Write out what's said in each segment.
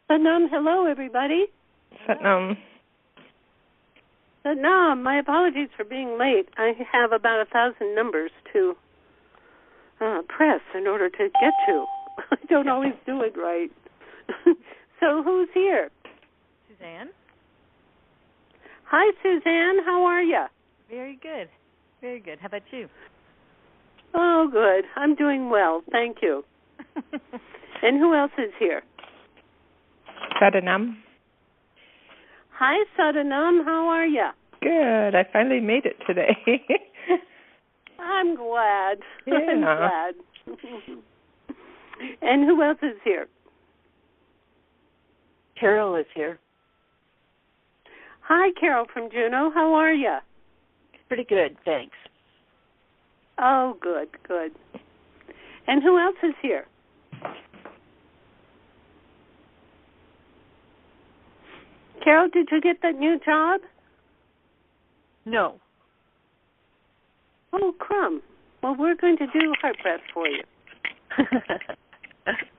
Satnam, hello, everybody. Satnam. Satnam, my apologies for being late. I have about 1,000 numbers to press in order to get to. I don't always do it right. So who's here? Suzanne. Hi, Suzanne. How are you? Very good. Very good. How about you? Oh, good. I'm doing well. Thank you. And who else is here? Satnam. Hi, Satnam. How are you? Good. I finally made it today. I'm glad. Yeah. I'm glad. And who else is here? Carol is here. Hi, Carol from Juneau. How are you? Pretty good, thanks. Oh, good, good. And who else is here? Carol, did you get that new job? No. Oh, crumb. Well, we're going to do heart breath for you.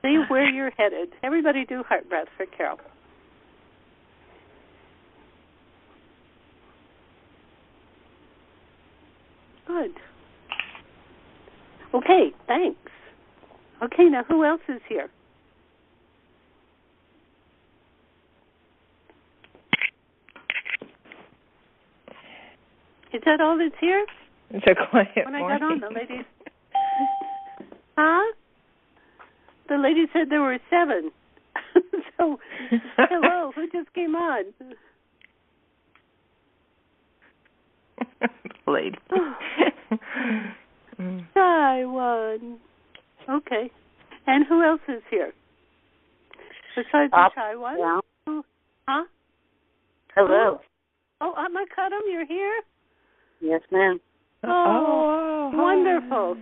See where you're headed. Everybody do heart breath for Carol. Good. Okay, thanks. Okay, now who else is here? Is that all that's here? It's a quiet When I morning. got on, the ladies... Huh? The lady said there were 7. So, hello, who just came on? Lady. Taiwan. Okay. And who else is here? Besides the Taiwan? Yeah. Huh? Hello. Oh, Makadam, you're here? Yes, ma'am. Oh, wonderful.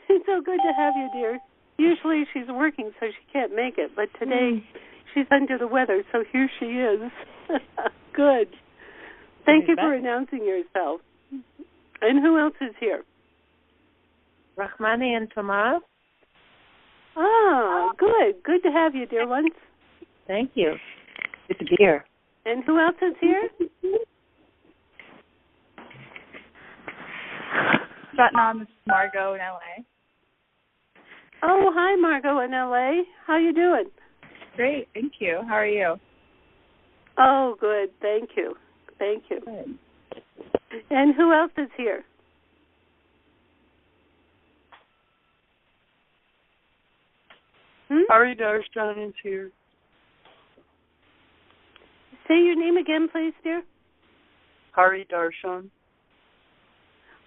It's so good to have you, dear. Usually she's working, so she can't make it, but today she's under the weather, so here she is. Good. Thank you for announcing yourself. And who else is here? Rahmani and Tamara. Ah, good. Good to have you, dear ones. Thank you. Good to be here. And who else is here? Satnam, this is Margot in LA. Oh, hi, Margot in LA. How you doing? Great, thank you. How are you? Oh, good. Thank you. Thank you. Good. And who else is here? Hari Darshan is here. Say your name again, please, dear. Hari Darshan.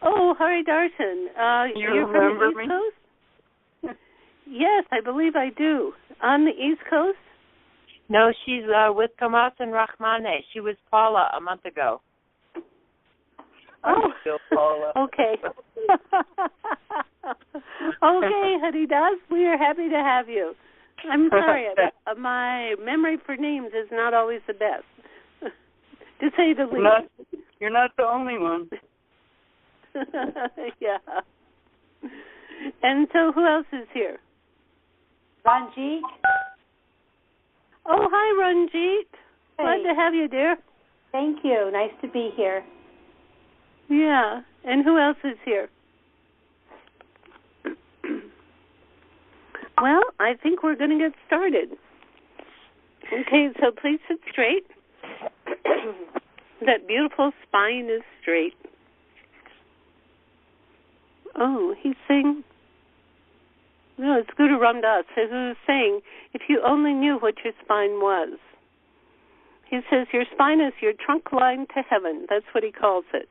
Oh, Hari Darshan. You're from the East Coast? Yes, I believe I do. On the East Coast? No, she's with Tomas and Rahmane. She was Paula a month ago. Oh, I'm still Paula. Okay. Okay, Haridas, we are happy to have you. I'm sorry, my memory for names is not always the best, to say the least. You're not the only one. Yeah. And so who else is here? Ranjit. Oh, hi, Ranjit. Hey. Glad to have you, dear. Thank you. Nice to be here. Yeah. And who else is here? Well, I think we're going to get started. Okay, so please sit straight. That beautiful spine is straight. Oh, he's saying... No, it's Guru Ramdas who's saying, if you only knew what your spine was. He says, your spine is your trunk line to heaven. That's what he calls it.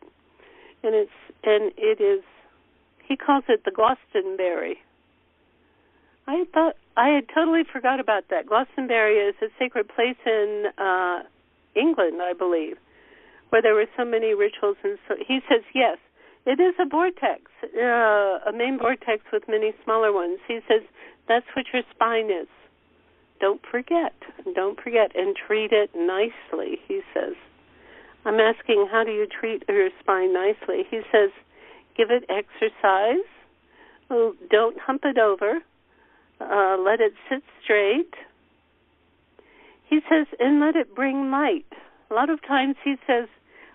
And it is, he calls it the Glastonbury. I had totally forgot about that. Glastonbury is a sacred place in England, I believe, where there were so many rituals. And so he says, yes, it is a vortex, a main vortex with many smaller ones. He says, that's what your spine is. Don't forget, and treat it nicely, he says. I'm asking, how do you treat your spine nicely? He says, give it exercise. Don't hump it over. Let it sit straight. He says, and let it bring light. A lot of times he says,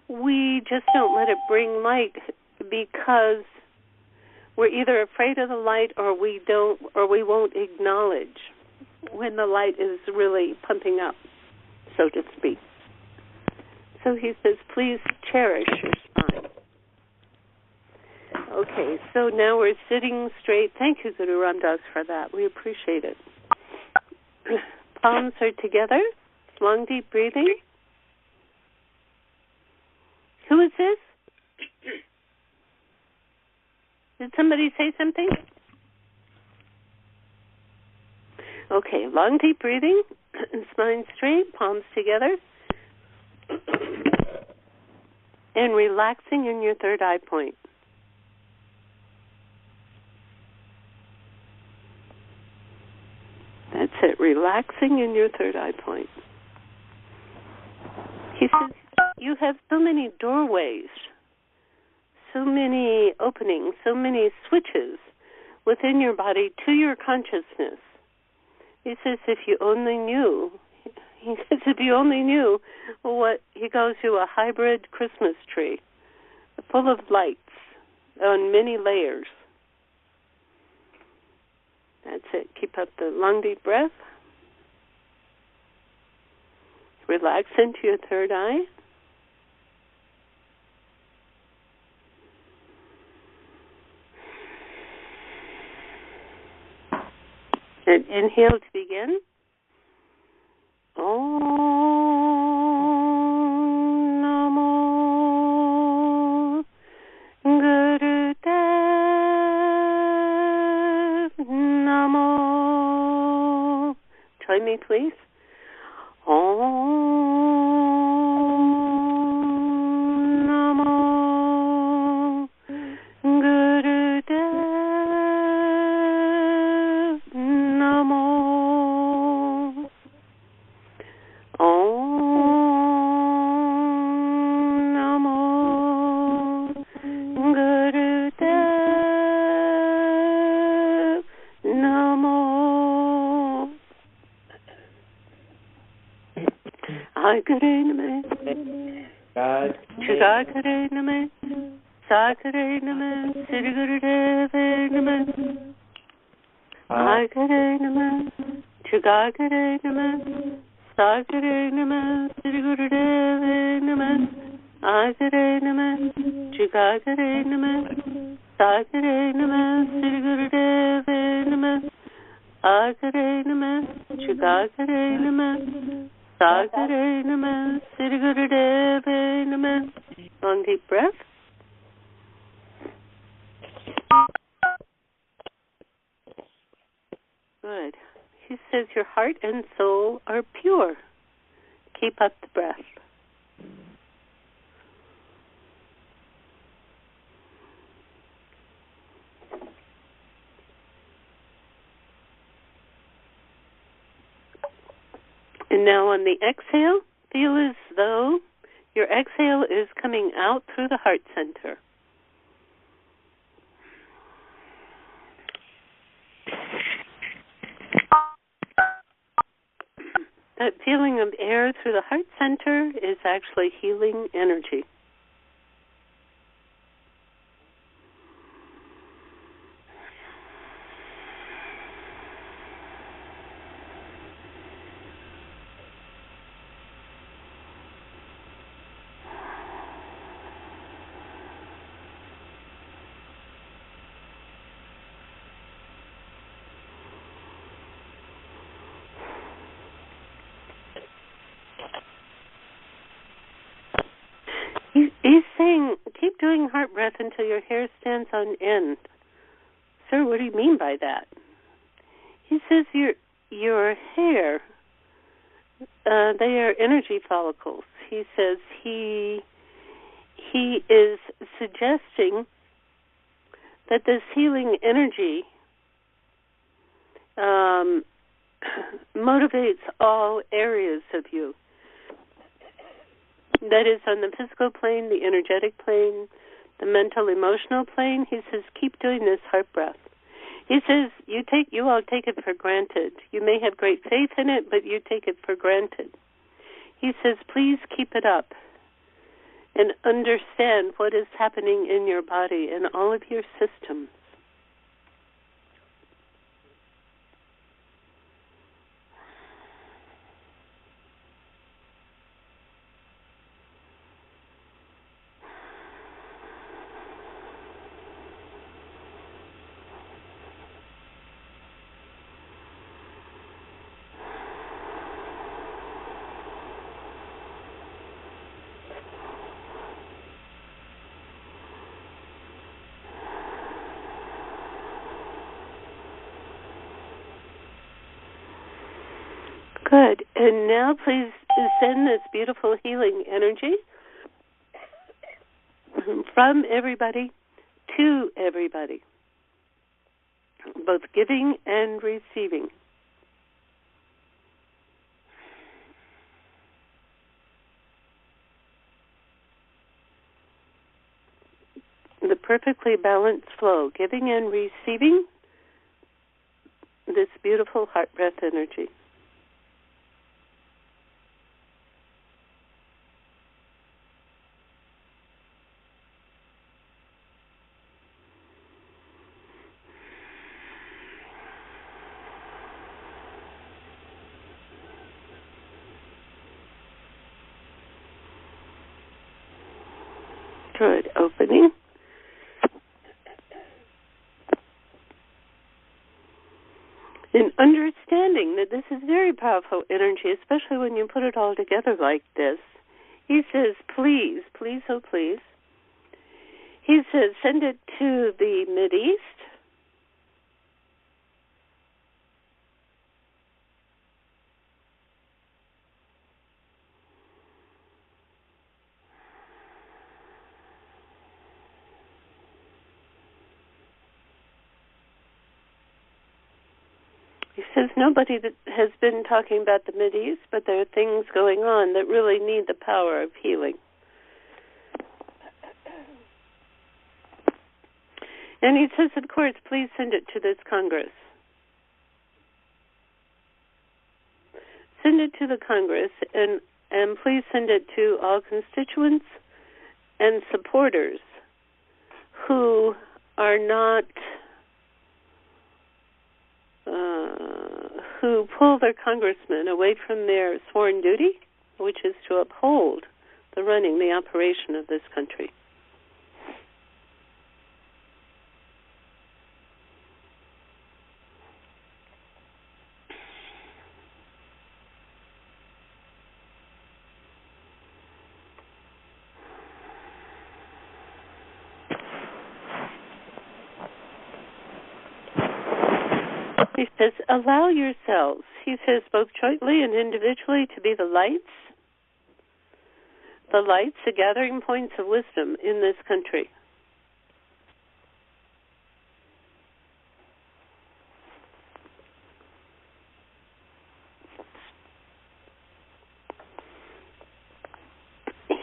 we just don't let it bring light because we're either afraid of the light or we won't acknowledge when the light is really pumping up, so to speak. So he says, please cherish your spine. Okay, so now we're sitting straight. Thank you, Guru Ram Dass, for that. We appreciate it. Palms are together. Long, deep breathing. Who is this? Did somebody say something? Okay, long, deep breathing. Spine straight, palms together. And relaxing in your third eye point. That's it, relaxing in your third eye point. He says, you have so many doorways, so many openings, so many switches within your body to your consciousness. He says, if you only knew, what, he goes to a hybrid Christmas tree, full of lights on many layers. That's it. Keep up the long, deep breath. Relax into your third eye. And inhale to begin. Om Namo Gurudev Namo. Join me, please. Chugakare name, Sakare name, Siri Gurudev name, Akare name, Chugakare name, Sakare name, Siri Gurudev name, Akare name, Chugakare name, Sakare name, Siri Gurudev name, Akare name, Chugakare name, Sakare name, Siri Gurudev name. Long deep breath. Good. He says your heart and soul are pure. Keep up the breath. And now on the exhale, feel as though your exhale is coming out through the heart center. That feeling of air through the heart center is actually healing energy. He's saying, keep doing heart breath until your hair stands on end. Sir, what do you mean by that? He says your hair, they are energy follicles. He says he is suggesting that this healing energy motivates all areas of you. That is on the physical plane, the energetic plane, the mental, emotional plane. He says, keep doing this heart breath. He says you all take it for granted. You may have great faith in it, but you take it for granted. He says, please keep it up and understand what is happening in your body and all of your systems. Good. And now please send this beautiful healing energy from everybody to everybody, both giving and receiving. The perfectly balanced flow, giving and receiving this beautiful heart breath energy. Good. Opening. And understanding that this is very powerful energy, especially when you put it all together like this. He says, please, please, oh please. He says, send it to the Mideast. He says nobody that has been talking about the Mideast, but there are things going on that really need the power of healing. And he says, of course, please send it to this Congress. Send it to the Congress, and please send it to all constituents and supporters who are not who pull their congressmen away from their sworn duty, which is to uphold the running, the operation of this country. He says, allow yourselves, he says, both jointly and individually, to be the lights, the gathering points of wisdom in this country.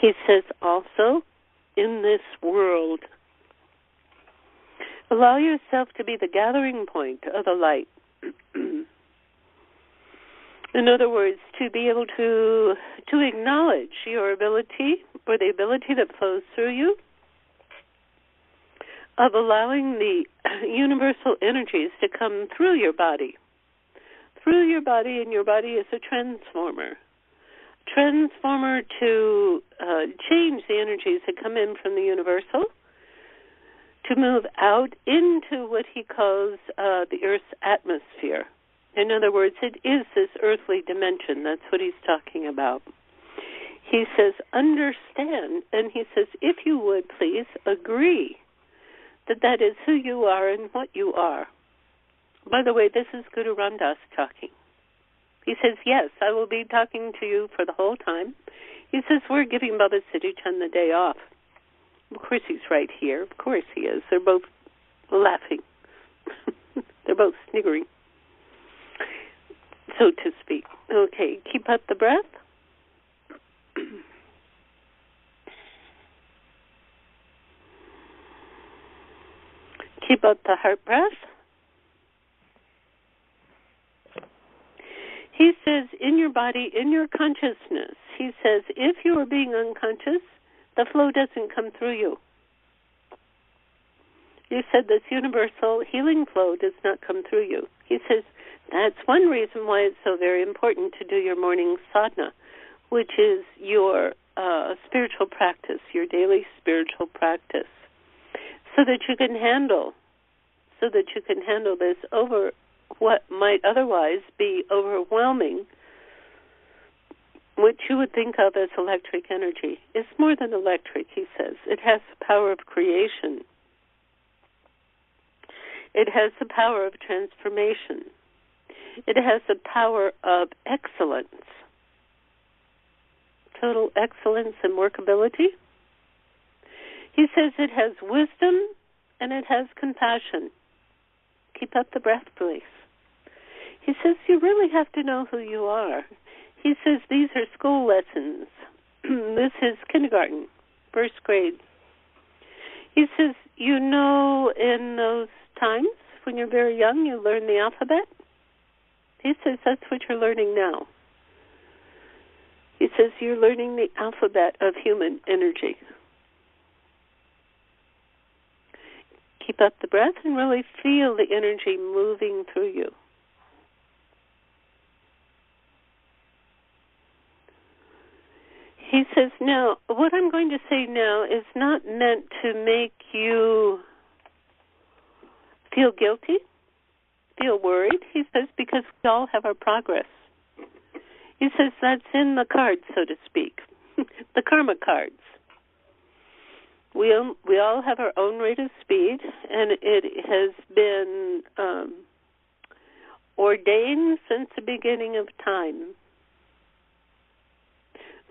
He says also, in this world, allow yourself to be the gathering point of the light. In other words, to be able to acknowledge your ability, or the ability that flows through you, of allowing the universal energies to come through your body. Through your body, and your body is a transformer. Transformer to change the energies that come in from the universal, to move out into what he calls the Earth's atmosphere. In other words, it is this earthly dimension. That's what he's talking about. He says, understand, and he says, if you would please agree that that is who you are and what you are. By the way, this is Guru Ram Dass talking. He says, yes, I will be talking to you for the whole time. He says, we're giving Baba Siri Chand the day off. Of course he's right here. Of course he is. They're both laughing. They're both sniggering, so to speak. Okay, keep up the breath. Keep up the heart breath. says, in your body, in your consciousness, he says, if you are being unconscious, the flow doesn't come through you. You said this universal healing flow does not come through you. He says, that's one reason why it's so very important to do your morning sadhana, which is your spiritual practice, your daily spiritual practice, so that you can handle this over what might otherwise be overwhelming, which you would think of as electric energy. It's more than electric, he says. It has the power of creation. It has the power of transformation. It has the power of excellence, total excellence and workability. He says it has wisdom and it has compassion. Keep up the breath, please. He says you really have to know who you are. He says these are school lessons. This is kindergarten, first grade. He says, you know, in those times when you're very young, you learn the alphabet. He says that's what you're learning now. He says you're learning the alphabet of human energy. Keep up the breath and really feel the energy moving through you. He says, now, what I'm going to say now is not meant to make you feel guilty, feel worried. He says, because we all have our progress. He says that's in the cards, so to speak, the karma cards. We all have our own rate of speed, and it has been ordained since the beginning of time.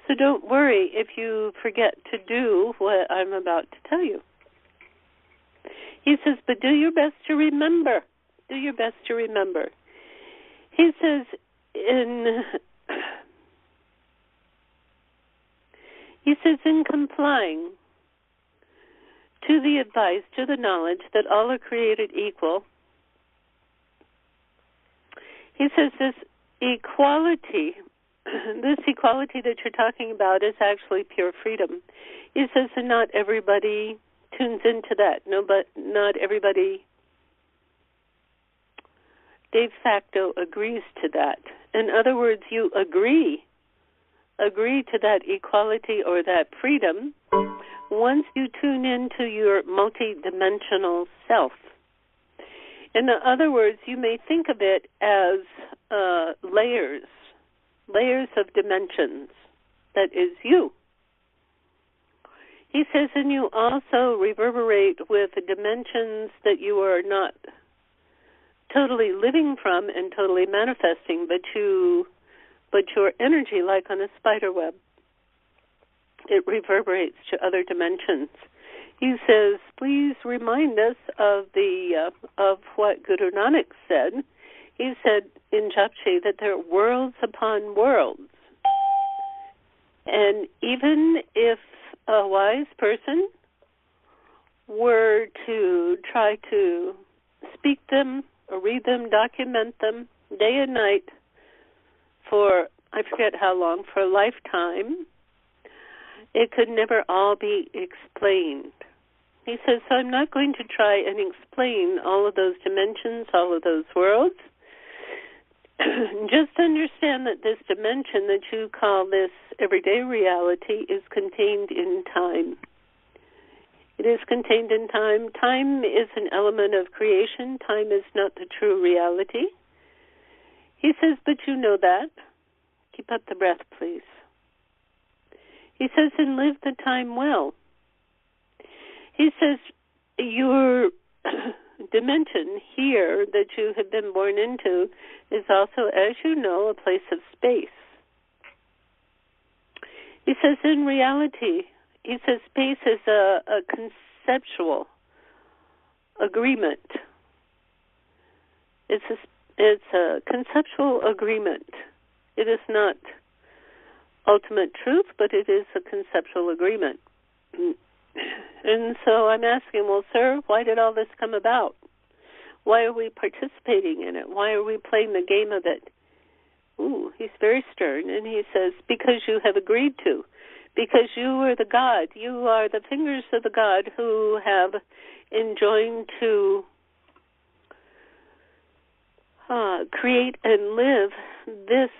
So don't worry if you forget to do what I'm about to tell you. He says, but do your best to remember. Do your best to remember. He says in complying to the advice, to the knowledge that all are created equal, he says this equality that you're talking about is actually pure freedom. He says that not everybody tunes into that. No, but not everybody de facto agrees to that. In other words, you agree to that equality or that freedom once you tune into your multidimensional self. In other words, you may think of it as layers of dimensions. That is you. He says, and you also reverberate with dimensions that you are not totally living from and totally manifesting, but your energy, like on a spider web, it reverberates to other dimensions. He says, please remind us of what Guru Nanak said. He said in Japji that there are worlds upon worlds. And even if a wise person were to try to speak them or read them, document them day and night for, I forget how long, for a lifetime, it could never all be explained. He says, so I'm not going to try and explain all of those dimensions, all of those worlds. Just understand that this dimension that you call this everyday reality is contained in time. It is contained in time. Time is an element of creation. Time is not the true reality. He says, but you know that. Keep up the breath, please. He says, and live the time well. He says, your dimension here that you have been born into is also, as you know, a place of space. He says, in reality, he says space is a conceptual agreement. It's a conceptual agreement. It is not ultimate truth, but it is a conceptual agreement. And so I'm asking, well, sir, why did all this come about? Why are we participating in it? Why are we playing the game of it? he's very stern, and he says, because you have agreed to, because you are the God, you are the fingers of the God who have enjoined to create and live this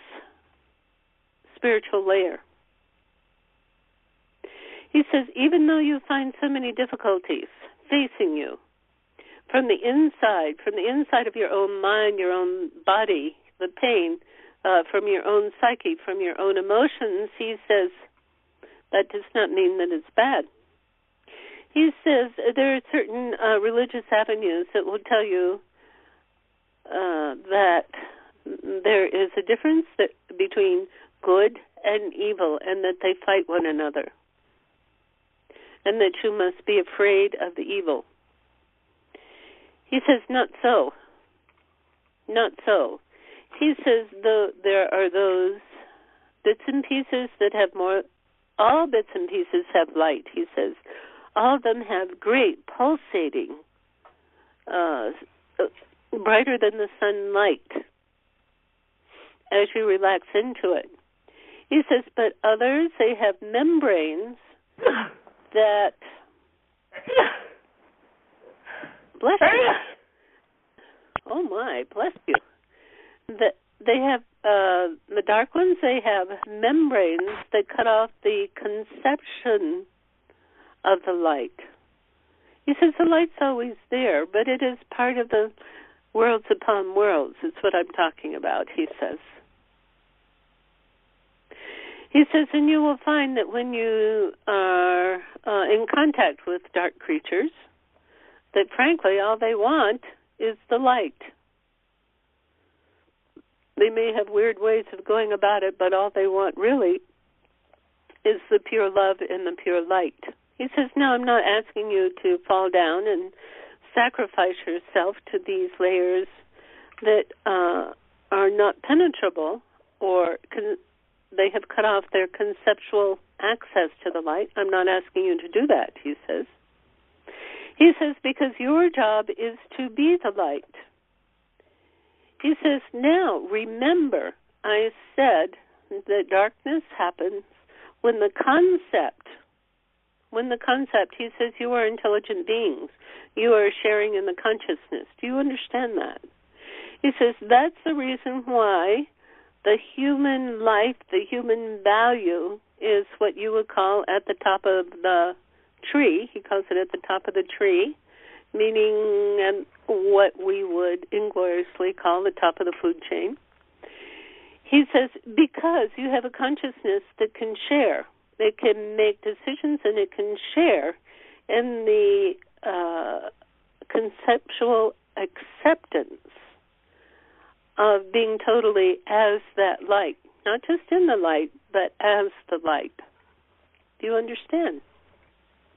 spiritual layer. He says, even though you find so many difficulties facing you from the inside of your own mind, your own body, the pain, from your own psyche, from your own emotions, he says, that does not mean that it's bad. He says there are certain religious avenues that will tell you that there is a difference between good and evil, and that they fight one another, and that you must be afraid of the evil. He says, not so. Not so. He says, though there are those bits and pieces that have more, all bits and pieces have light, he says. All of them have great pulsating, brighter than the sun light as you relax into it. He says, but others, they have membranes that, bless you. Oh my, bless you. That they have, the dark ones, they have membranes that cut off the conception of the light. He says the light's always there, but it is part of the worlds upon worlds. It's what I'm talking about, he says. He says, and you will find that when you are in contact with dark creatures, that frankly all they want is the light. They may have weird ways of going about it, but all they want really is the pure love and the pure light. He says, no, I'm not asking you to fall down and sacrifice yourself to these layers that are not penetrable, or they have cut off their conceptual access to the light. I'm not asking you to do that, he says. He says, because your job is to be the light. He says, now, remember, I said that darkness happens when the concept, he says, you are intelligent beings. You are sharing in the consciousness. Do you understand that? He says, that's the reason why the human life, the human value is what you would call at the top of the tree. He calls it at the top of the tree, meaning what we would ingloriously call the top of the food chain. He says, because you have a consciousness that can share. It can make decisions and it can share in the conceptual acceptance of being totally as that light. Not just in the light, but as the light. Do you understand?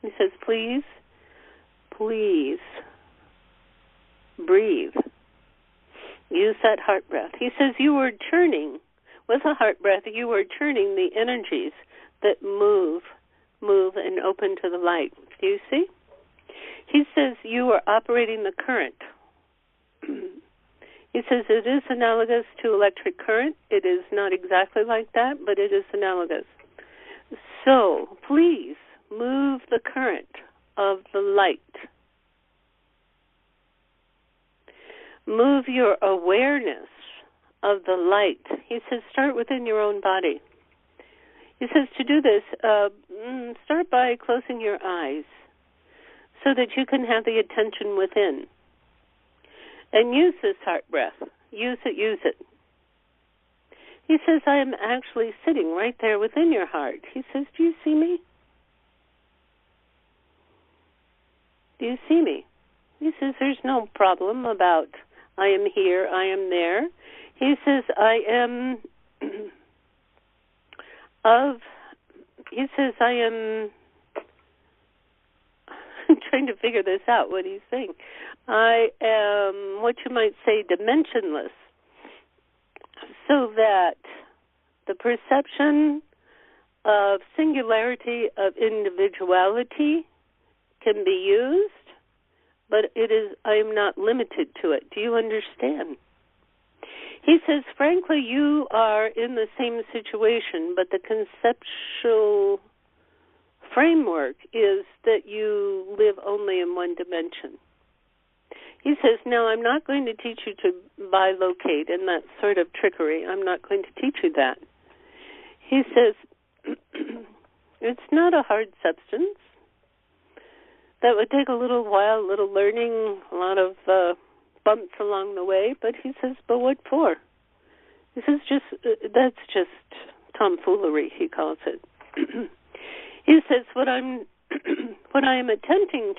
He says, please breathe. Use that heart breath. He says you are turning, with a heart breath, you are turning the energies that move and open to the light. Do you see? He says you are operating the current. He says it is analogous to electric current. It is not exactly like that, but it is analogous. So, please move the current of the light. Move your awareness of the light. He says start within your own body. He says to do this, start by closing your eyes so that you can have the attention within. And use this heart breath. Use it. He says, I am actually sitting right there within your heart. He says, do you see me? Do you see me? He says, there's no problem about I am here, I am there. He says, I am I'm trying to figure this out, what he's saying. I am, what you might say, dimensionless, so that the perception of singularity, of individuality can be used, but I am not limited to it. Do you understand? He says, frankly, you are in the same situation, but the conceptual framework is that you live only in one dimension. He says, now I'm not going to teach you to bilocate, and that's sort of trickery. I'm not going to teach you that. He says, it's not a hard substance. That would take a little while, a little learning, a lot of bumps along the way, but he says, but what for? This is that's just tomfoolery, he calls it. He says, what I am attempting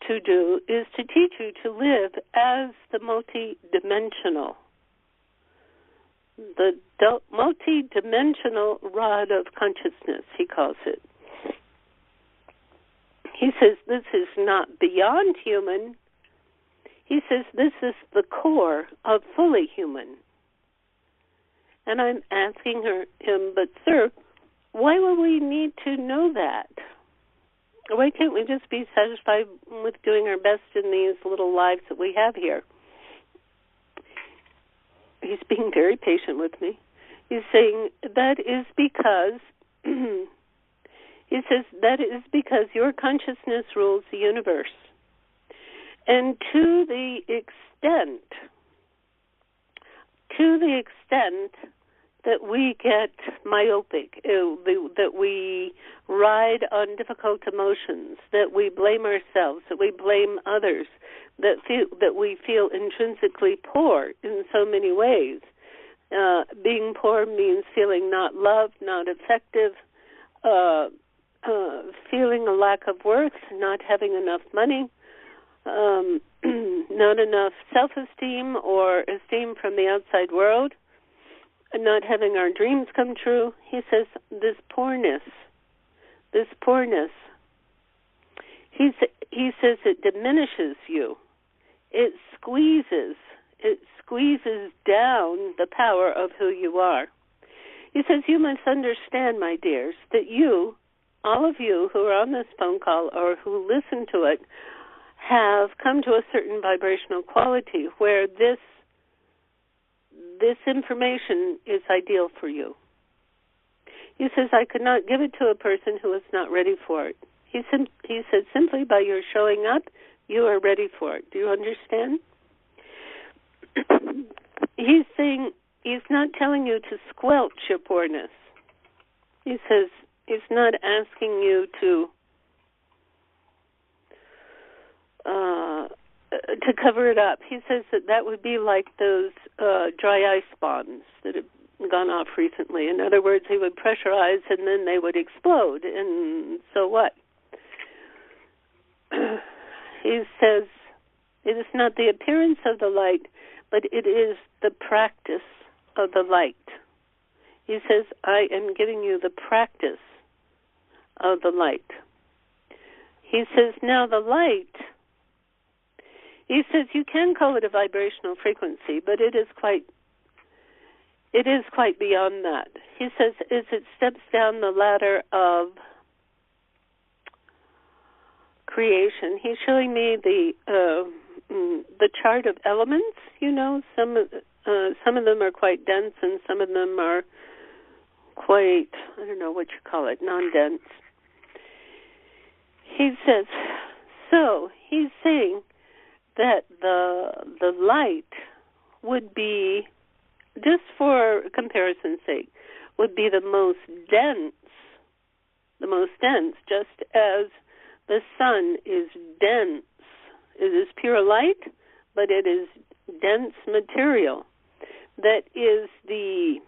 to do is to teach you to live as the multi-dimensional rod of consciousness, he calls it. He says this is not beyond human. He says this is the core of fully human. And I'm asking him, but sir, why would we need to know that? Why can't we just be satisfied with doing our best in these little lives that we have here? He's being very patient with me. He's saying that is because, he says, that is because your consciousness rules the universe. And to the extent that we get myopic, that we ride on difficult emotions, that we blame ourselves, that we blame others, that we feel intrinsically poor in so many ways. Being poor means feeling not loved, not effective, feeling a lack of worth, not having enough money, not enough self-esteem or esteem from the outside world, not having our dreams come true. He says this poorness, he says it diminishes you. It squeezes down the power of who you are. He says you must understand, my dears, that you, all of you who are on this phone call or who listen to it, have come to a certain vibrational quality where this information is ideal for you. He says, I could not give it to a person who is not ready for it. He said, simply by your showing up, you are ready for it. Do you understand? He's saying, he's not telling you to squelch your poorness. He says, he's not asking you to cover it up. He says that would be like those dry ice bombs that have gone off recently. In other words, he would pressurize and then they would explode. And so what? He says it is not the appearance of the light, but it is the practice of the light. He says, I am giving you the practice of the light. He says, now the light, he says you can call it a vibrational frequency, but it is quite beyond that. He says as it steps down the ladder of creation, he's showing me the chart of elements. You know, some of them are quite dense, and some of them are quite, I don't know what you call it, non-dense. He says, so he's saying that the light would be, just for comparison's sake, would be the most dense, just as the sun is dense. It is pure light, but it is dense material that is the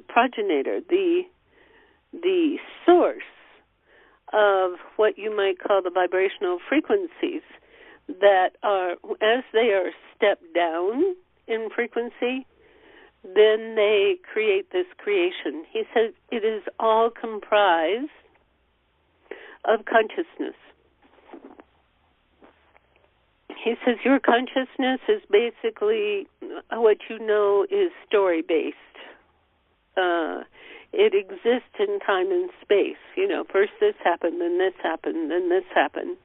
progenitor, the source of what you might call the vibrational frequencies that are, as they are stepped down in frequency, then they create this creation. He says it is all comprised of consciousness. He says your consciousness is basically what you know is story-based. It exists in time and space. You know, first this happened, then this happened, then this happened.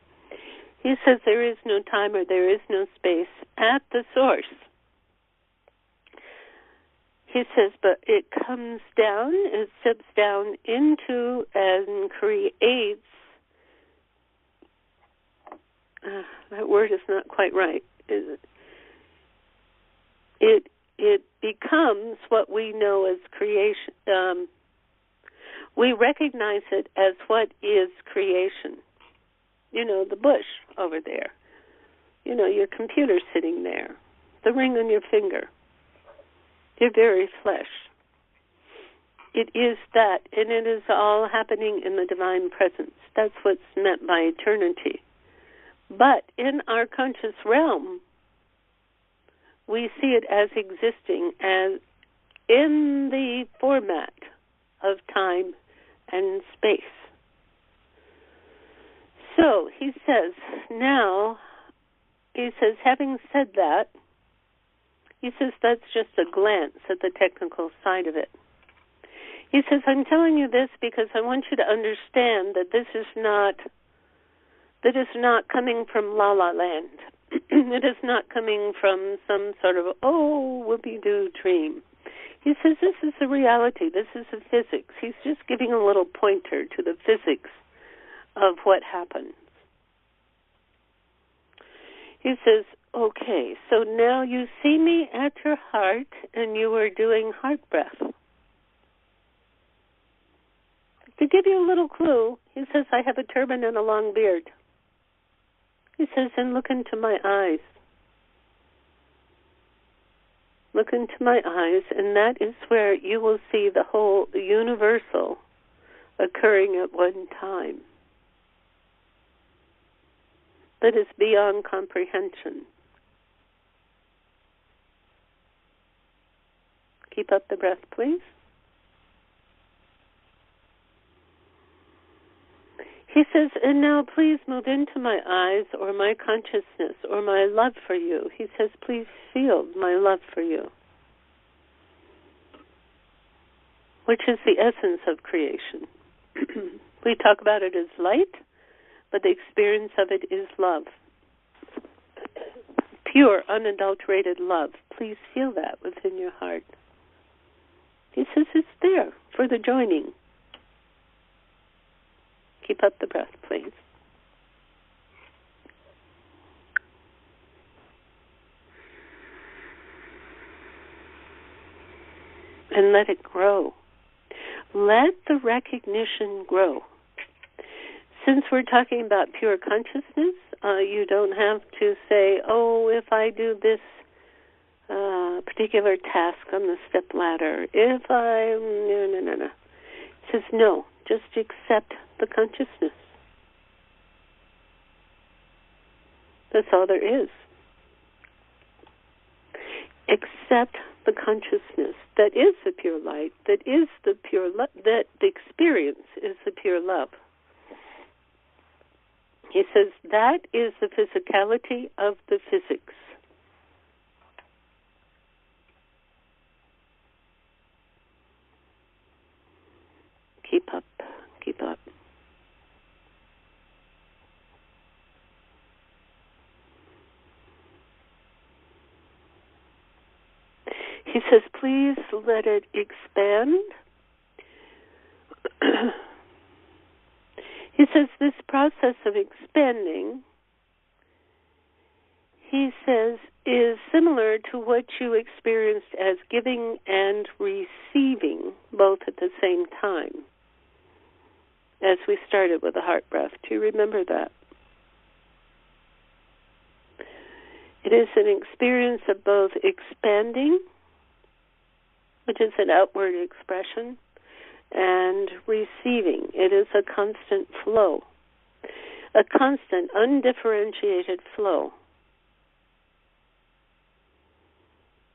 He says there is no time or there is no space at the source. He says, but it comes down, it steps down into and creates, that word is not quite right, is it? It becomes what we know as creation. We recognize it as what is creation. You know, the bush over there. You know, your computer sitting there. The ring on your finger. Your very flesh. It is that, and it is all happening in the divine presence. That's what's meant by eternity. But in our conscious realm, we see it as existing as in the format of time and space. So he says, having said that, he says that's just a glance at the technical side of it. He says, I'm telling you this because I want you to understand that this is not coming from La La Land. It is not coming from some sort of, whoopee-doo dream. He says this is the reality. This is the physics. He's just giving a little pointer to the physics of what happens. He says, okay, so now you see me at your heart and you are doing heart breath. To give you a little clue, he says, I have a turban and a long beard. He says, and look into my eyes. Look into my eyes, and that is where you will see the whole universal occurring at one time. That is beyond comprehension. Keep up the breath, please. He says, and now please move into my eyes or my consciousness or my love for you. He says, please feel my love for you, which is the essence of creation. We talk about it as light, but the experience of it is love. Pure, unadulterated love. Please feel that within your heart. He says it's there for the joining. Keep up the breath, please. And let it grow. Let the recognition grow. Since we're talking about pure consciousness, you don't have to say, if I do this particular task on the step ladder, no. It says, no, just accept the consciousness. That's all there is. Accept the consciousness that is the pure light, that is the pure love, that the experience is the pure love. He says that is the physicality of the physics. Keep up, keep up. He says, please let it expand. He says this process of expanding, he says, is similar to what you experienced as giving and receiving both at the same time. As we started with the heart breath. Do you remember that? It is an experience of both expanding, which is an outward expression, and receiving. It is a constant flow, a constant, undifferentiated flow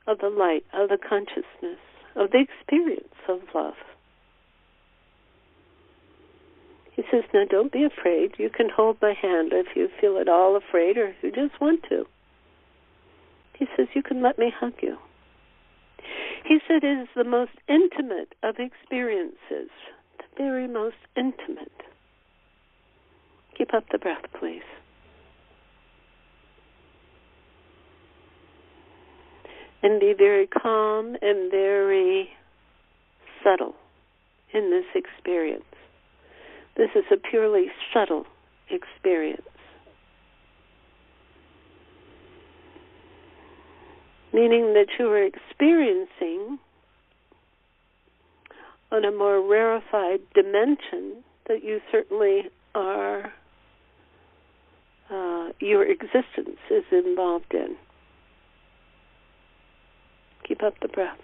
of the light, of the consciousness, of the experience of love. He says, now don't be afraid. You can hold my hand if you feel at all afraid or if you just want to. He says, you can let me hug you. He said it is the most intimate of experiences, the very most intimate. Keep up the breath, please. and be very calm and very subtle in this experience. This is a purely subtle experience. Meaning that you are experiencing on a more rarefied dimension that you certainly are, your existence is involved in. Keep up the breath.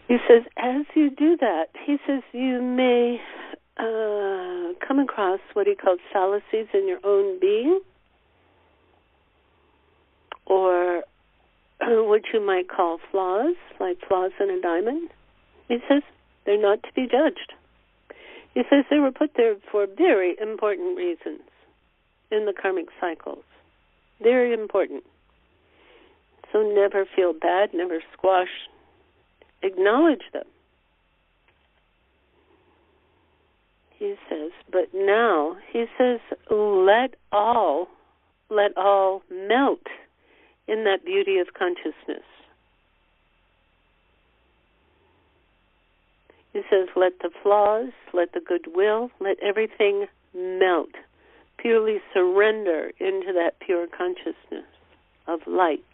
He says, as you do that, he says you may come across what he calls fallacies in your own being, or what you might call flaws, like flaws in a diamond. He says they're not to be judged. He says they were put there for very important reasons in the karmic cycles. Very important. So never feel bad, never squash. Acknowledge them. He says, but now, he says, let all melt in that beauty of consciousness. He says, let the flaws, let the goodwill, let everything melt. Purely surrender into that pure consciousness of light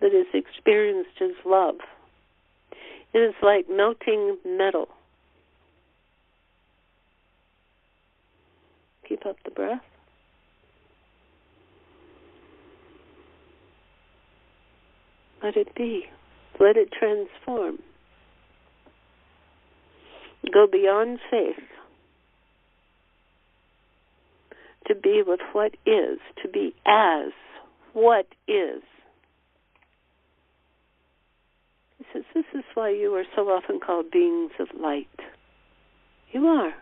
that is experienced as love. It is like melting metal. Keep up the breath. Let it be. Let it transform. Go beyond faith. To be with what is. To be as what is. He says, this is why you are so often called beings of light. You are.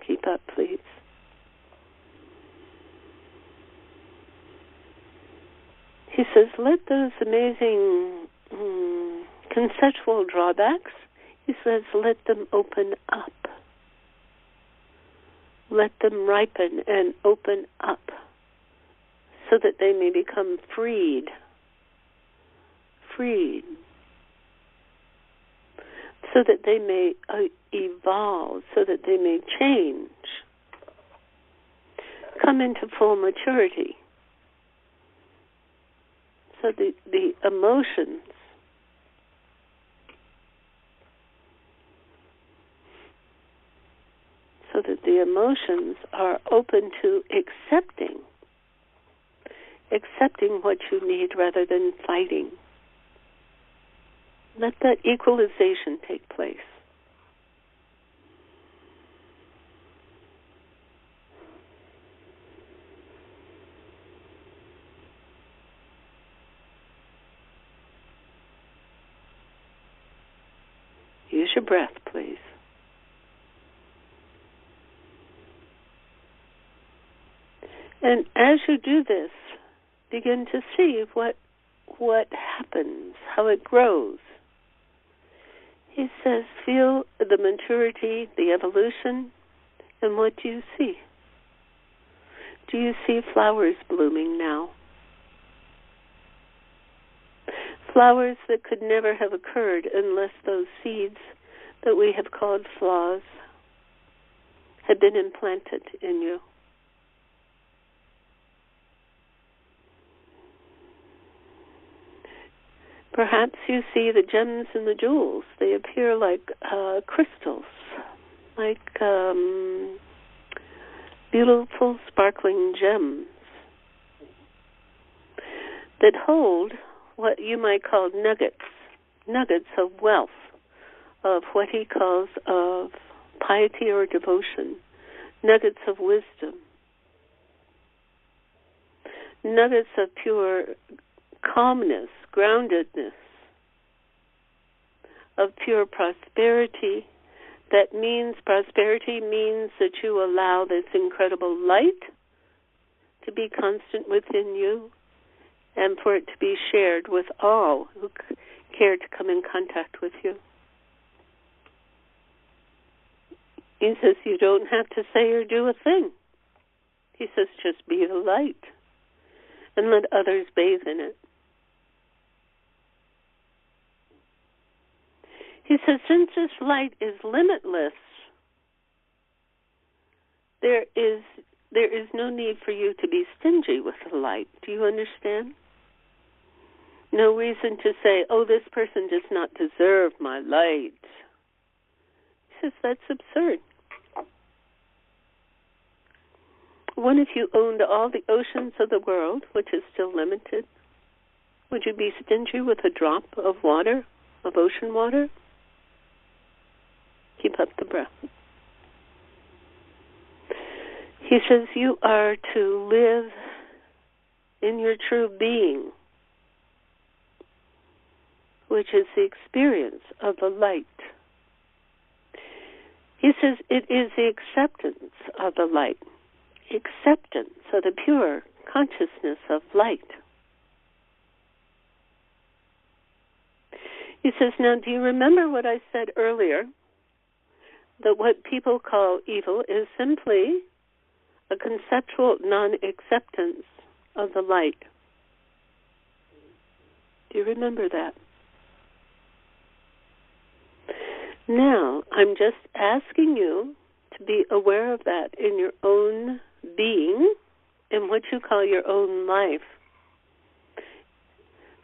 Keep up, please. He says, let those amazing conceptual drawbacks, he says, let them open up. Let them ripen and open up so that they may become freed. So that they may evolve, so that they may change, come into full maturity. So the emotions are open to accepting what you need rather than fighting. Let that equalization take place. Use your breath, please. And as you do this, begin to see what happens, how it grows. He says, feel the maturity, the evolution, and what do you see? Do you see flowers blooming now? Flowers that could never have occurred unless those seeds that we have called flaws had been implanted in you. Perhaps you see the gems and the jewels. They appear like crystals, like beautiful, sparkling gems that hold what you might call nuggets of wealth, of what he calls of piety or devotion, nuggets of wisdom, nuggets of pure calmness, groundedness, of pure prosperity. That means prosperity means that you allow this incredible light to be constant within you and for it to be shared with all who care to come in contact with you. He says you don't have to say or do a thing. He says just be the light and let others bathe in it. He says since this light is limitless, there is no need for you to be stingy with the light. Do you understand? No reason to say, oh, this person does not deserve my light. He says that's absurd. What if you owned all the oceans of the world, which is still limited? Would you be stingy with a drop of water, of ocean water? Keep up the breath. He says you are to live in your true being, which is the experience of the light. He says it is the acceptance of the light, acceptance of the pure consciousness of light. He says, now do you remember what I said earlier, that what people call evil is simply a conceptual non-acceptance of the light? Do you remember that? Now, I'm just asking you to be aware of that in your own being, in what you call your own life,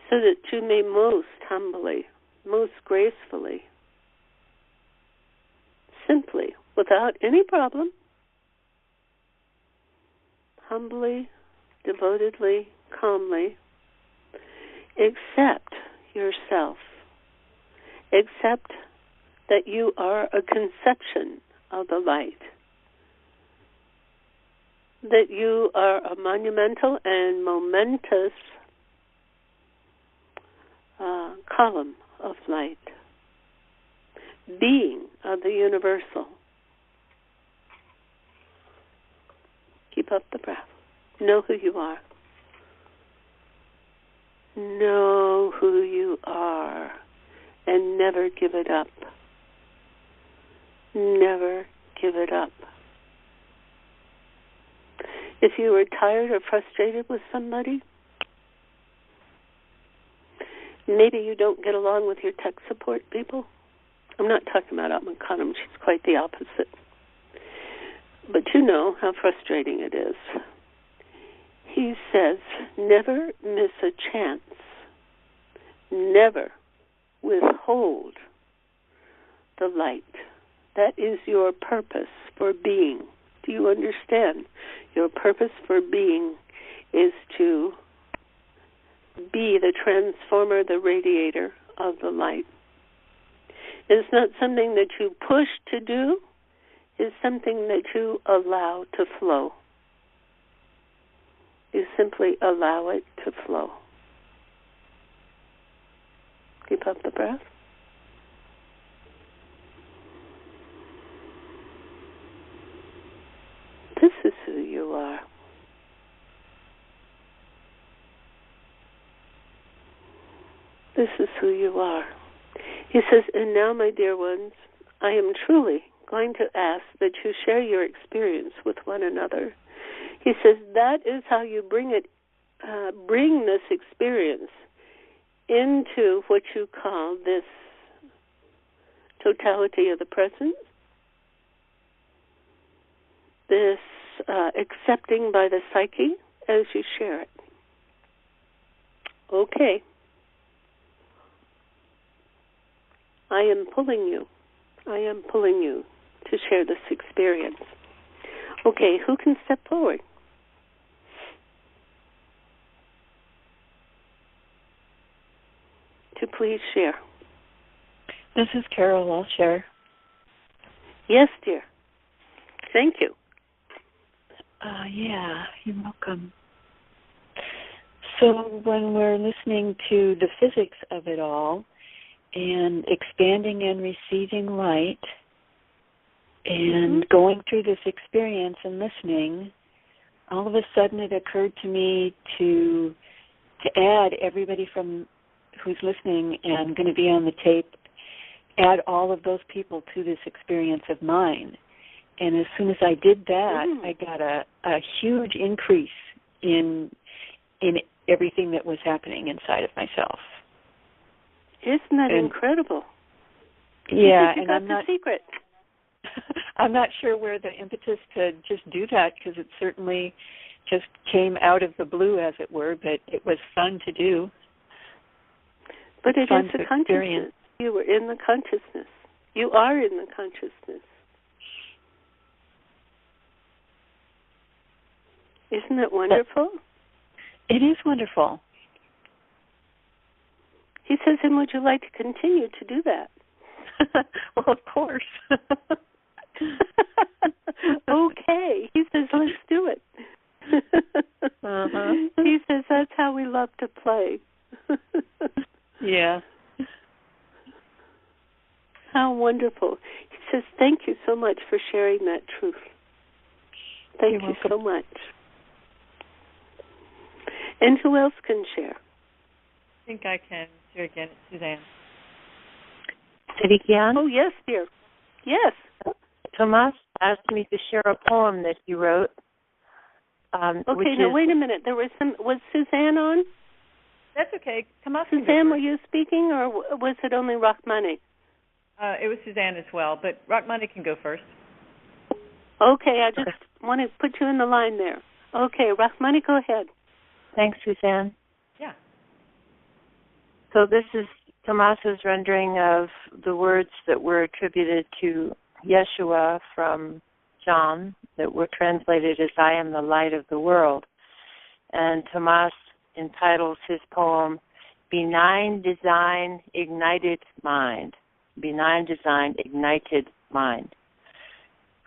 so that you may most humbly, most gracefully, simply, without any problem, humbly, devotedly, calmly, accept yourself. Accept that you are a conception of the light. That you are a monumental and momentous column of light. Being of the universal. Keep up the breath. Know who you are. Know who you are. And never give it up. Never give it up. If you are tired or frustrated with somebody, maybe you don't get along with your tech support people. I'm not talking about Atman Khanum. She's quite the opposite. But you know how frustrating it is. He says, never miss a chance. Never withhold the light. That is your purpose for being. Do you understand? Your purpose for being is to be the transformer, the radiator of the light. It's not something that you push to do. It's something that you allow to flow. You simply allow it to flow. Keep up the breath. This is who you are. This is who you are. He says, and now, my dear ones, I am truly going to ask that you share your experience with one another. He says, that is how you bring this experience into what you call this totality of the present, this accepting by the psyche as you share it. Okay. I am pulling you to share this experience. Okay, who can step forward? To please share. This is Carol. I'll share. Yes, dear. Thank you. Yeah, you're welcome. So when we're listening to the physics of it all and expanding and receiving light and going through this experience and listening, all of a sudden it occurred to me to add everybody from who's listening and going to be on the tape, add all of those people to this experience of mine. And as soon as I did that, I got a huge increase in everything that was happening inside of myself. Isn't that incredible? Yeah, and I'm not secret. I'm not sure where the impetus to just do that, because it certainly just came out of the blue, as it were, but it was fun to do. But it is the consciousness. You were in the consciousness. You are in the consciousness. Isn't it wonderful? It is wonderful. He says, and would you like to continue to do that? Well, of course. Okay. He says, let's do it. He says, that's how we love to play. Yeah. How wonderful. He says, thank you so much for sharing that truth. Thank you so much. And who else can share? I think I can share again. It's Suzanne. Siri Gian? Oh, yes, dear. Yes. Tomas asked me to share a poem that he wrote. Okay, now wait a minute. Was Suzanne on? That's okay. Tomas. Suzanne, were you speaking, or was it only Rachmani? It was Suzanne as well, but Rachmani can go first. Okay, I just want to put you in the line there. Okay, Rachmani, go ahead. Thanks, Suzanne. Yeah. So this is Tomas's rendering of the words that were attributed to Yeshua from John, that were translated as I am the light of the world. And Tomas entitles his poem, Benign Design Ignited Mind. Benign Design Ignited Mind.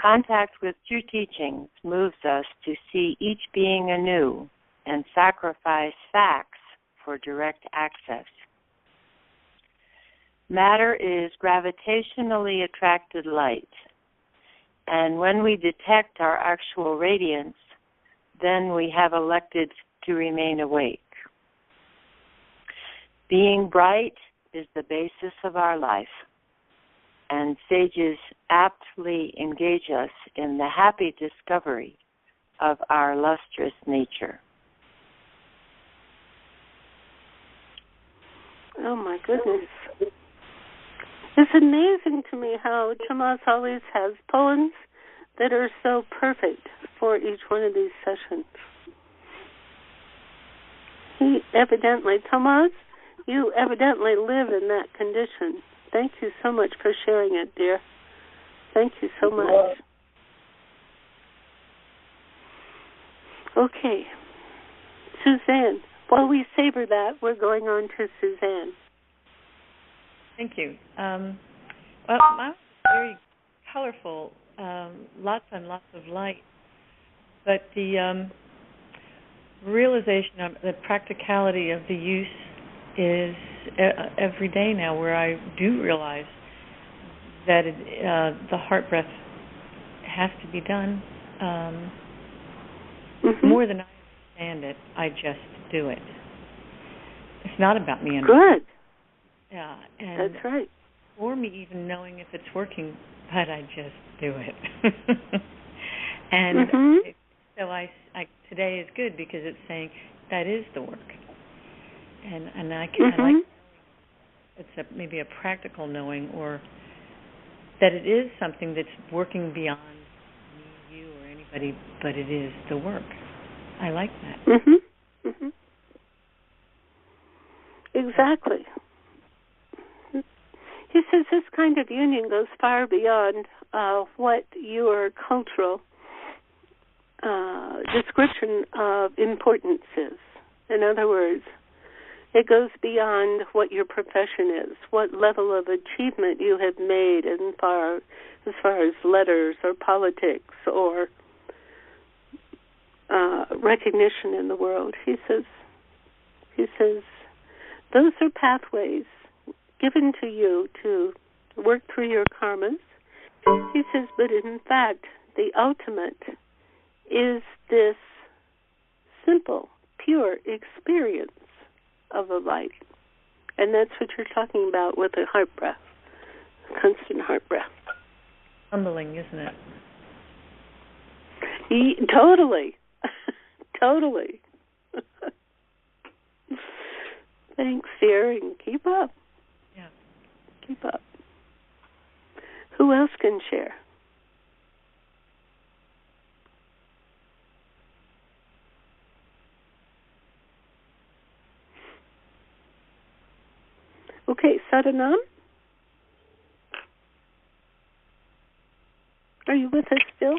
Contact with true teachings moves us to see each being anew and sacrifice facts for direct access. Matter is gravitationally attracted light, and when we detect our actual radiance, then we have elected to remain awake. Being bright is the basis of our life, and sages aptly engage us in the happy discovery of our lustrous nature. Oh, my goodness. It's amazing to me how Tomas always has poems that are so perfect for each one of these sessions. Tomas, you evidently live in that condition. Thank you so much for sharing it, dear. Thank you so much. Okay. Suzanne, while we savor that, we're going on to Suzanne. Thank you. Well, mine was very colorful, lots and lots of light, but the realization of the practicality of the use is every day now, where I do realize that the heart breath has to be done. More than I understand it, I just do it. It's not about me. Good. Yeah, and that's right. Or me even knowing if it's working, but I just do it. And so I today is good because it's saying that is the work, and I like it's maybe a practical knowing, or that it is something that's working beyond me, you, or anybody, but it is the work. I like that. Exactly. He says this kind of union goes far beyond what your cultural description of importance is. In other words, it goes beyond what your profession is, what level of achievement you have made as far as letters or politics or recognition in the world. He says, those are pathways given to you to work through your karmas. He says, but in fact, the ultimate is this simple, pure experience of the light. And that's what you're talking about with a heart breath, constant heart breath. Humbling, isn't it? Totally. Totally. Thanks, dear, and keep up. Yeah. Keep up. Who else can share? Okay, Sadanam? Are you with us still?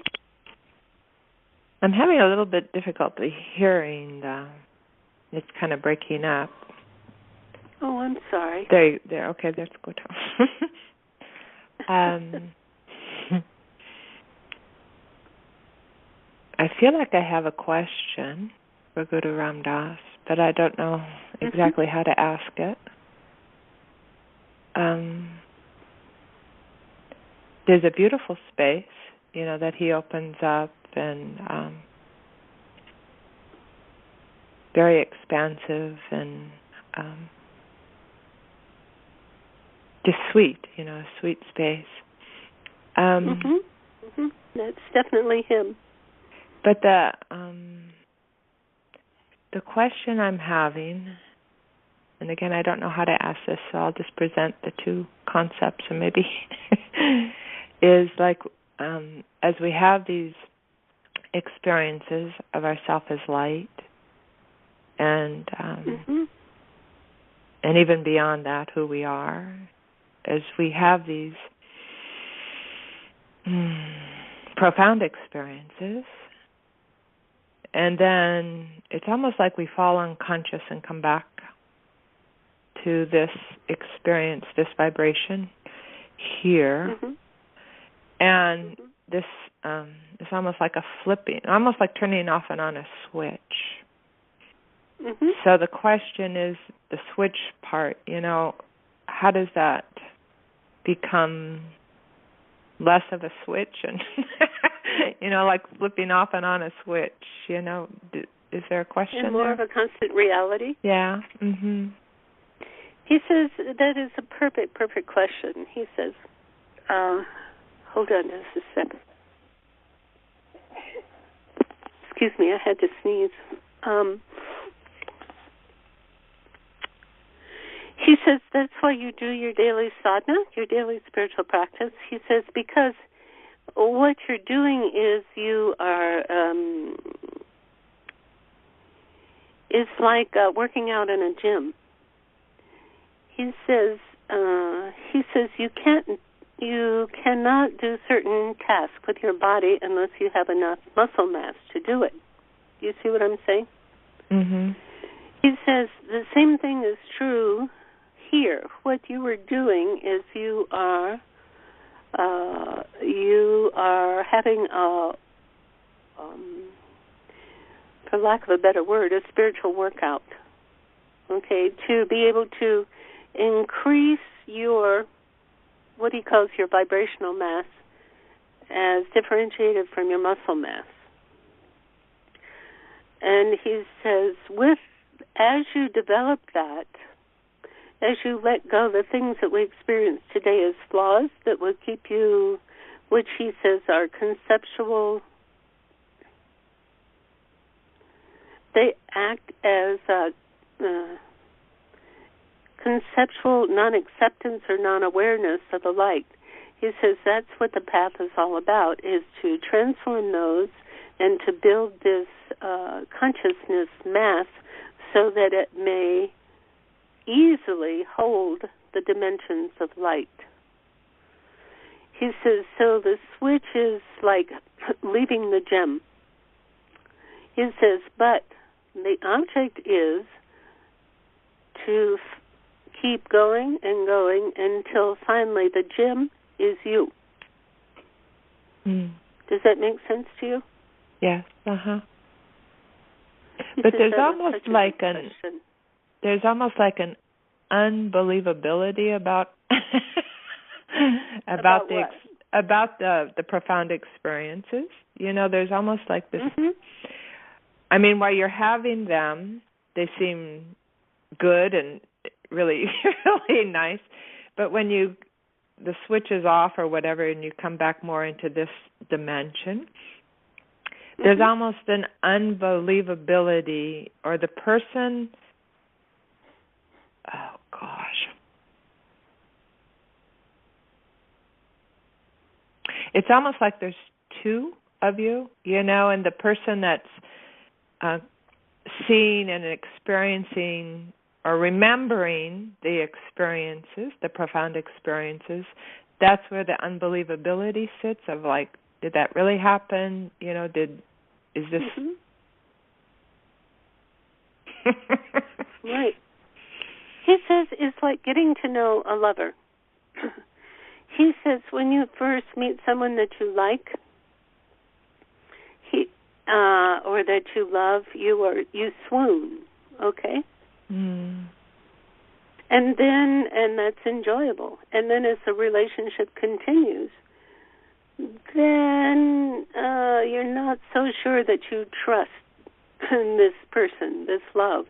I'm having a little bit difficulty hearing. It's kind of breaking up. Oh, I'm sorry. There. Okay, that's good. I feel like I have a question for Guru Ram Dass, but I don't know exactly how to ask it. There's a beautiful space, that he opens up, and very expansive and just sweet, a sweet space. That's definitely him. But the question I'm having, and again, I don't know how to ask this, so I'll just present the two concepts, and maybe is like as we have these experiences of ourself as light, and even beyond that, who we are, as we have these profound experiences, and then it's almost like we fall unconscious and come back to this experience, this vibration here, and this is almost like a flipping, almost like turning off and on a switch. So the question is the switch part, how does that become less of a switch and, like flipping off and on a switch, is there a question and more there? of a constant reality? Yeah. He says that is a perfect question. He says, hold on just a second. Excuse me, I had to sneeze. He says that's why you do your daily sadhana, your daily spiritual practice. He says because what you're doing is you are, it's like working out in a gym. He says you cannot do certain tasks with your body unless you have enough muscle mass to do it. Do you see what I'm saying? He says the same thing is true here. What you are doing is you are having a, for lack of a better word, a spiritual workout. Okay, to be able to increase your, what he calls your vibrational mass, as differentiated from your muscle mass. And he says, as you develop that, as you let go of the things that we experience today as flaws that will keep you, which he says are conceptual, they act as conceptual non-acceptance or non-awareness of the light. He says that's what the path is all about, is to transform those and to build this consciousness mass so that it may easily hold the dimensions of light. He says, so the switch is like leaving the gem. He says, but the object is to keep going and going until finally the gem is you. Does that make sense to you? Yes. But there's almost like an unbelievability about the profound experiences. There's almost like this I mean, while you're having them, they seem good and really, really nice. But when the switch is off or whatever, and you come back more into this dimension, there's almost an unbelievability, or the person, oh gosh. It's almost like there's two of you, and the person that's seeing and experiencing or remembering the experiences, the profound experiences, that's where the unbelievability sits of like, did that really happen? Is this... Right. He says it's like getting to know a lover. He says when you first meet someone that you like, or that you love, you swoon, okay? Mm. And that's enjoyable. And then as the relationship continues, then you're not so sure that you trust this person, this love,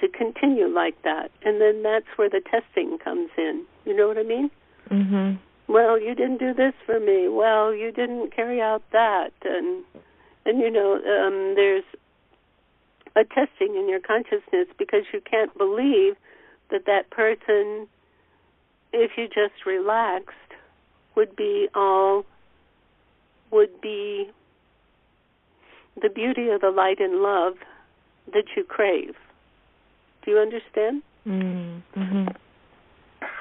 to continue like that. And then that's where the testing comes in. You know what I mean? Mm-hmm. Well, you didn't do this for me. Well, you didn't carry out that. And there's a testing in your consciousness because you can't believe that person, if you just relaxed, would be the beauty of the light and love that you crave. Do you understand? Mm-hmm.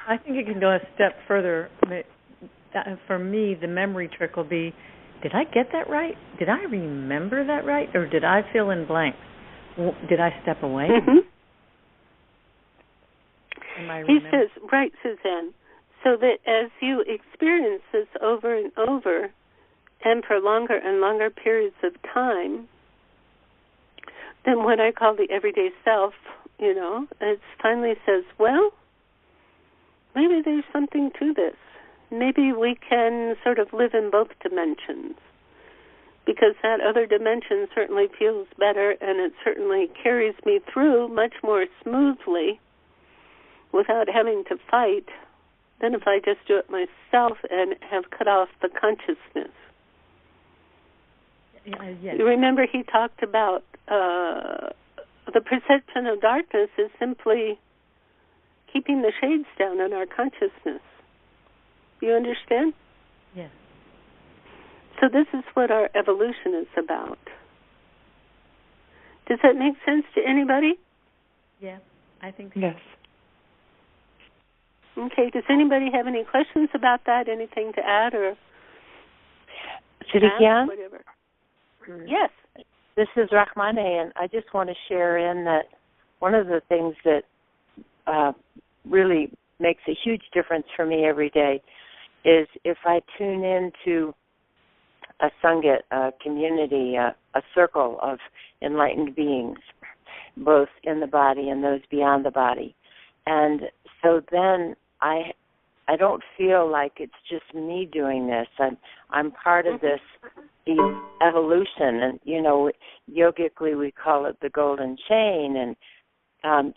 I think it can go a step further. For me, the memory trick will be, did I get that right? Did I remember that right? Or did I fill in blanks? Did I step away? Mm-hmm. He says, right, Suzanne, so that as you experience this over and over and for longer and longer periods of time, then what I call the everyday self, it finally says, well, maybe there's something to this. Maybe we can sort of live in both dimensions, because that other dimension certainly feels better and it certainly carries me through much more smoothly without having to fight than if I just do it myself and have cut off the consciousness. Yes. You remember he talked about the perception of darkness is simply keeping the shades down in our consciousness. You understand? Yes. So this is what our evolution is about. Does that make sense to anybody? Yeah, I think so. Yes. Okay, does anybody have any questions about that? Anything to add or Siri Gian? Whatever. Yes. This is Rahmane, and I just want to share in that one of the things that really makes a huge difference for me every day is if I tune into a Sangha, a community, a circle of enlightened beings, both in the body and those beyond the body. And so then I don't feel like it's just me doing this. I'm part of this evolution, and yogically we call it the golden chain. And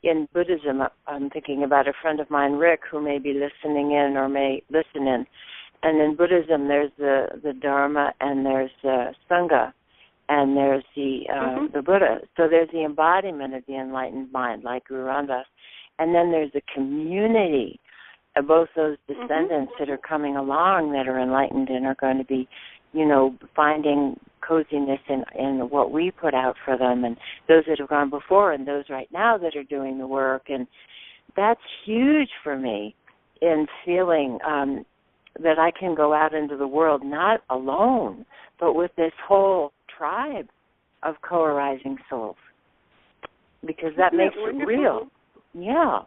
in Buddhism, I'm thinking about a friend of mine, Rick, who may be listening in or may listen in. And in Buddhism, there's the Dharma and there's the Sangha, and there's the Buddha. So there's the embodiment of the enlightened mind, like Guru Ramdas, and then there's a community of both those descendants that are coming along that are enlightened and are going to be, finding coziness in what we put out for them, and those that have gone before and those right now that are doing the work. And that's huge for me in feeling that I can go out into the world not alone, but with this whole tribe of co-arising souls, because that makes it real. Yeah.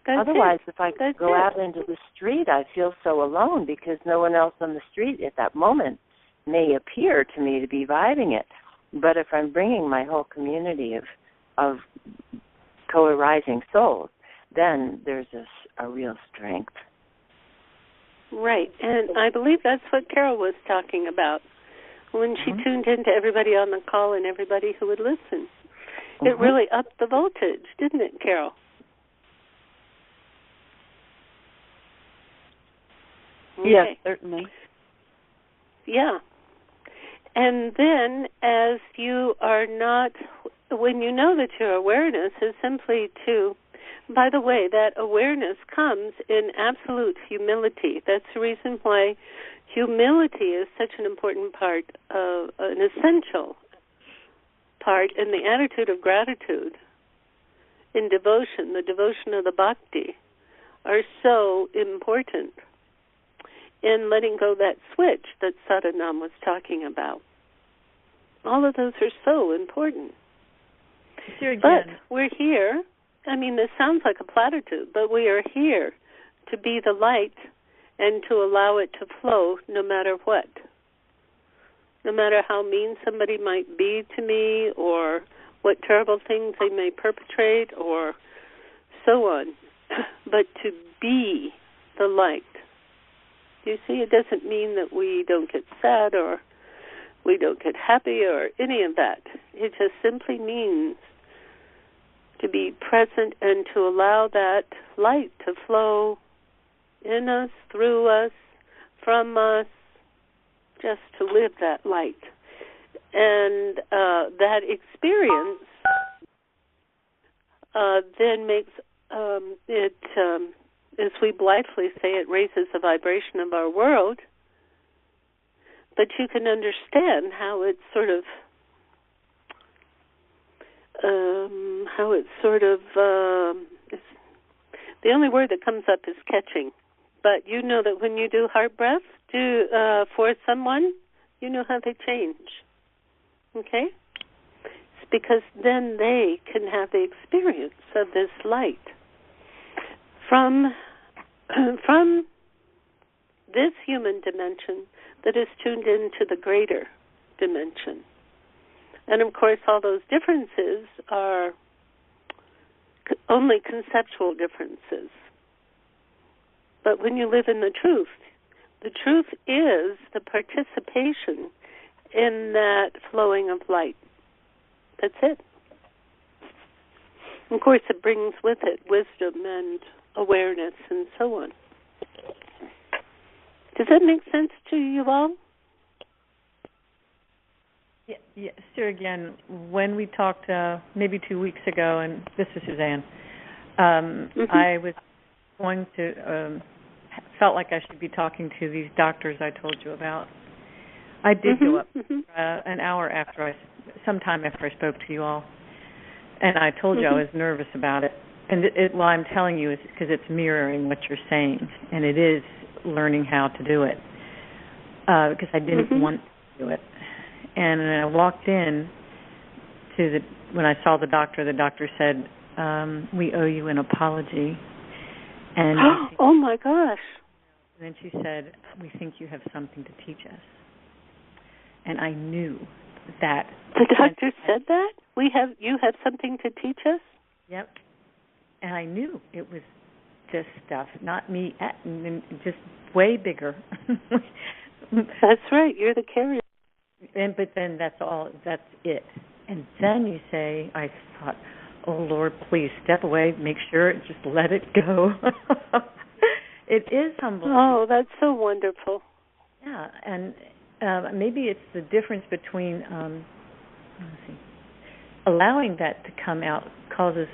Otherwise, if I go out into the street, I feel so alone because no one else on the street at that moment may appear to me to be vibing it. But if I'm bringing my whole community of co-arising souls, then there's a real strength. Right, and I believe that's what Carol was talking about when she tuned into everybody on the call and everybody who would listen. It really upped the voltage, didn't it, Carol? Okay. Yes, certainly. Yeah. And then as you are not, when you know that your awareness is simply to, by the way, that awareness comes in absolute humility. That's the reason why humility is such an important part, an essential part in the attitude of gratitude, in devotion, the devotion of the bhakti, are so important in letting go that switch that Sadhanam was talking about. All of those are so important. But we're here. I mean, this sounds like a platitude, but we are here to be the light and to allow it to flow no matter what. No matter how mean somebody might be to me or what terrible things they may perpetrate or so on. But to be the light. You see, it doesn't mean that we don't get sad or we don't get happy or any of that. It just simply means to be present and to allow that light to flow in us, through us, from us, just to live that light. And that experience then makes it, as we blithely say, it raises the vibration of our world. But you can understand how it's sort of, the only word that comes up is catching. But you know that when you do heart breath for someone, you know how they change. Okay? It's because then they can have the experience of this light from this human dimension that is tuned into the greater dimension. And of course, all those differences are only conceptual differences. But when you live in the truth is the participation in that flowing of light. That's it. Of course, it brings with it wisdom and awareness and so on. Does that make sense to you all? Yeah, Sir, again, when we talked maybe 2 weeks ago, and this is Suzanne, I was going to, felt like I should be talking to these doctors I told you about. I did go up an hour after sometime after I spoke to you all, and I told you I was nervous about it. And what I'm telling you is because it's mirroring what you're saying, and it is learning how to do it, because I didn't want to do it. And when I walked in when I saw the doctor said, we owe you an apology. And oh my gosh. And then she said, we think you have something to teach us. And I knew that. The doctor said that? You have something to teach us? Yep. And I knew it was this stuff, not me, just way bigger. That's right. You're the carrier. But then that's it. And then you say, I thought, oh, Lord, please step away, make sure, just let it go. It is humbling. Oh, that's so wonderful. Yeah, and maybe it's the difference between, allowing that to come out causes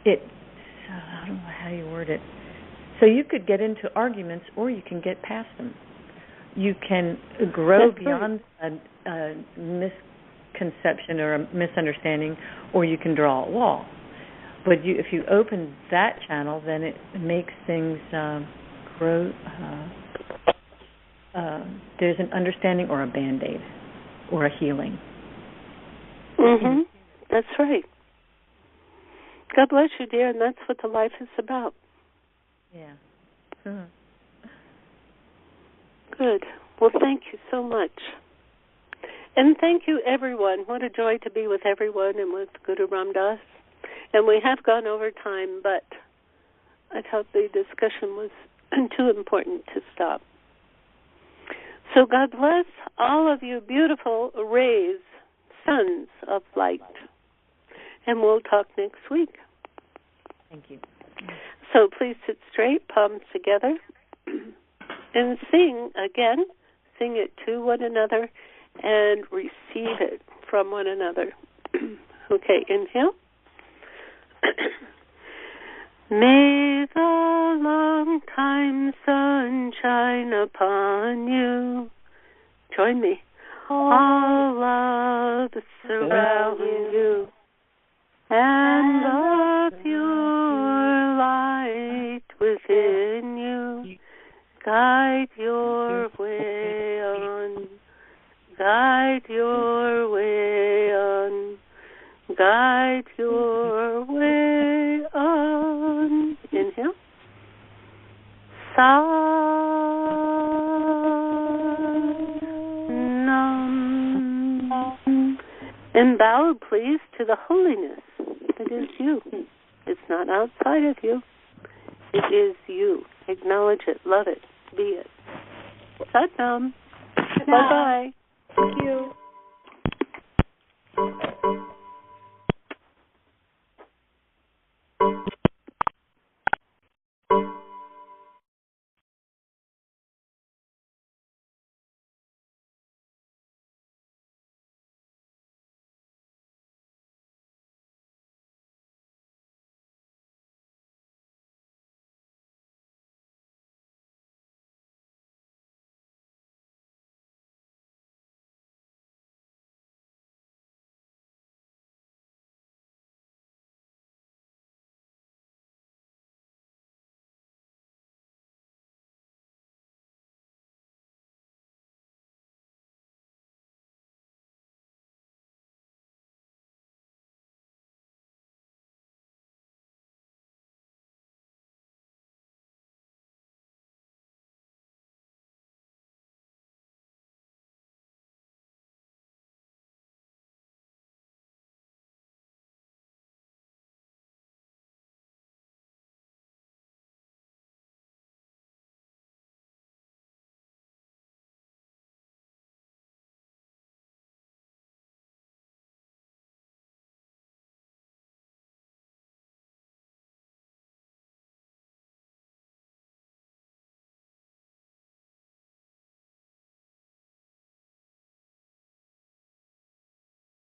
I don't know how you word it. So you could get into arguments or you can get past them. You can grow beyond a misconception or a misunderstanding, or you can draw a wall. But if you open that channel, then it makes things grow. There's an understanding or a Band-Aid or a healing. That's right. God bless you, dear, and that's what the life is about. Yeah. Good. Well, thank you so much. And thank you, everyone. What a joy to be with everyone and with Guru Ram Dass. And we have gone over time, but I thought the discussion was too important to stop. So God bless all of you beautiful rays suns of light. And we'll talk next week. Thank you. So please sit straight, palms together, and sing again. Sing it to one another and receive it from one another. Okay, inhale. May the long time sun shine upon you. Join me. All love surround you, and the pure light within you guide your way on, guide your way on, guide your way on. Inhale. And bow, please, to the holiness that is you. It's not outside of you. It is you. Acknowledge it, love it, be it. Sat Nam. Bye-bye. Thank you.